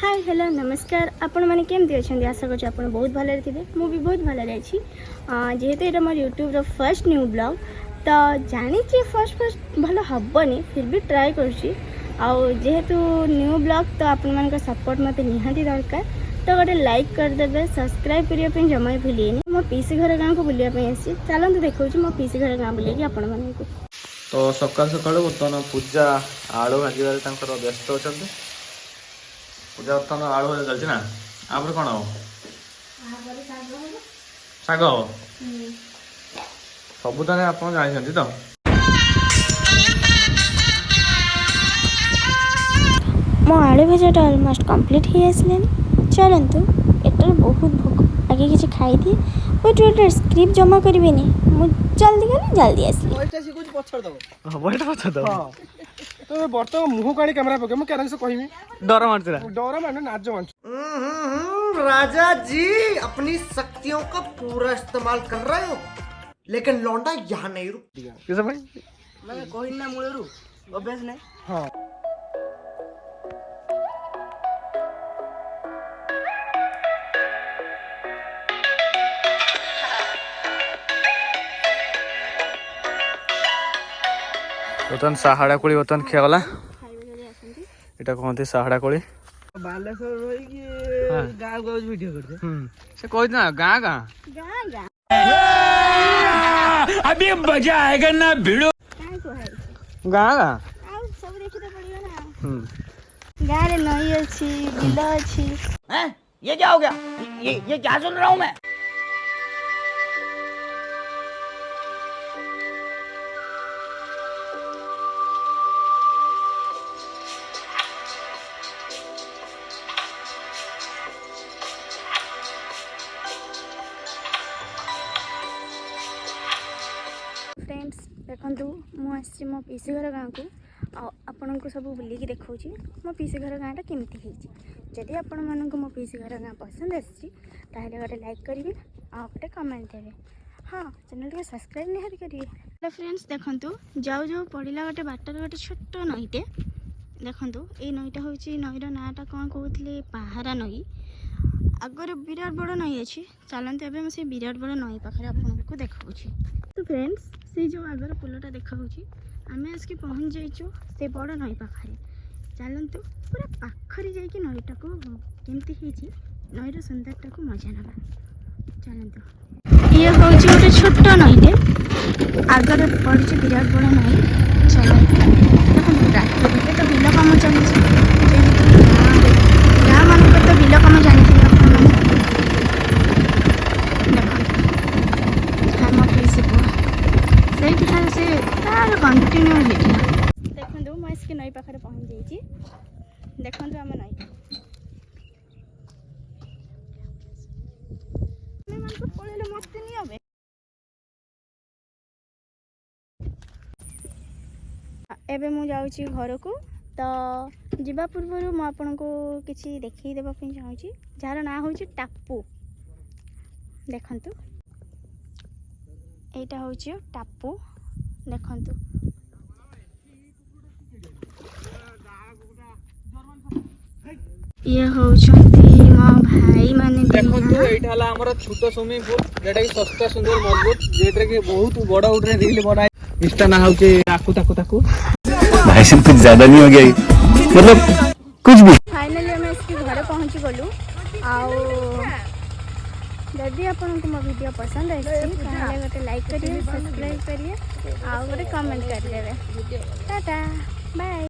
Hi hello नमस्कार आपण मैंने केमती अच्छा आशा कर बहुत भले थे मुझे भी बहुत भले अच्छी जेहेतु ये मोर यूट्यूब फर्स्ट न्यू ब्लॉग तो जानी फर्स्ट भल हेनी फिर भी ट्राए करेतु न्यू ब्लॉग तो आपण मान सपोर्ट मत निहाती दरकार तो गोटे लाइक करदे सब्सक्राइब करने जमा ही भूलिए मो पीसी घर गाँव को बुलायाई आसी चलते देखा मो पीसी घर गाँव बुले आपण मानक तो सकाल सकाल बर्तमान पूजा आलू भाजबार व्यस्त अच्छा पूजा बर्तमान आलू भाजा चलती ना आप कौन हम शाग हम सब ताने आप जानते तो मो आलू भजाटा अलमोस्ट कंप्लीट हो आसले चलतु एटार बहुत भोक आगे किसी खाई दिए बट गोटे स्क्रिप्ट जमा करें जल्दी गली जल्दी तो बर्तमान मुह काणी कैमरा पके मु केरन से कहमी डर मारतला डर माने नाच मानछ राजा जी अपनी शक्तियों का पूरा इस्तेमाल कर रहे हो लेकिन लौंडा यहाँ नहीं रुक किस भाई मैं कोई ना मुळेरू अभ्यास नहीं हां बर्तमान साहाड़ा कोली बर्तमान खियागला एटा कहते साहाड़ा कोली बालेश्वर रही कि गाँव गाँव वीडियो करते से कह ना गाँ गाँ अभी मजा आएगा ना भिड़ो गाँ गाँ सब देखी तो पड़ियो ना गाँव रे नई अच्छी बिल अच्छी हैं ये क्या हो गया ये क्या सुन रहा हूँ मैं फ्रेंड्स देखु मुझे मो पीसी घर गाँव को आपण को सब बुलिकी देखा मो पीसी घर गाँटा केमती जदि आपण मानक मो पीसी घर गाँ पसंद आसी गोटे लाइक करेंगे आ गोटे कमेंट देवे हाँ चैनल टी सब्सक्राइब निहाती करेंगे हेलो फ्रेंड्स देखु जाऊ जाऊ पड़ा गोटे बाटर गोटे छोट नईटे देखु ये नईटा हूँ नईर नाटा कौन कहते पाहारा नई आगर विराट बड़ नई अच्छी चलते एवं से विराट बड़ नई पाखे आपको देखा तो फ्रेंड्स से जो आगर पुलटा देखा आम आज के पहुँच जाइचु से बड़ नई पाखे चलतु पूरा पाखरे जाकि नईटा को केमती नईर सुंदरटा को मजा ना चलतु ये हूँ गोटे छोट नईटे आगर पड़ी विराट बड़ नई चलते रात तो बिल कम चलती गाँ मान तो बिल कम जानी से तार कंटिन्यू देखो मुझे नई पाखे पहुँच जाइए देखो आम नई पड़े मत नहीं एबे मु जाऊँगी घर को तो जीवा पूर्व मुझे किसी देखी देवाई चाहूँगी जार ना हूँ टापू देखु एटा हूँ टापू देखु ये हूँ मो भाई माने देखो एटा हला हमर छोटो स्विमिंग पूल जेटा कि सस्ता सुंदर मजबूत जेटा कि बहुत बड़ा उठरे रील बना इंस्टा ना होचे आकू ताकू ताकू भाई सिर्फ कुछ ज्यादा नहीं हो गया मतलब कुछ भी फाइनली हम इसके घर पहुँची गलु जदि आपको मो वीडियो पसंद आई गोटे लाइक करिए सब्सक्राइब करिए आ गोटे कमेंट कर देवे टाटा बाय।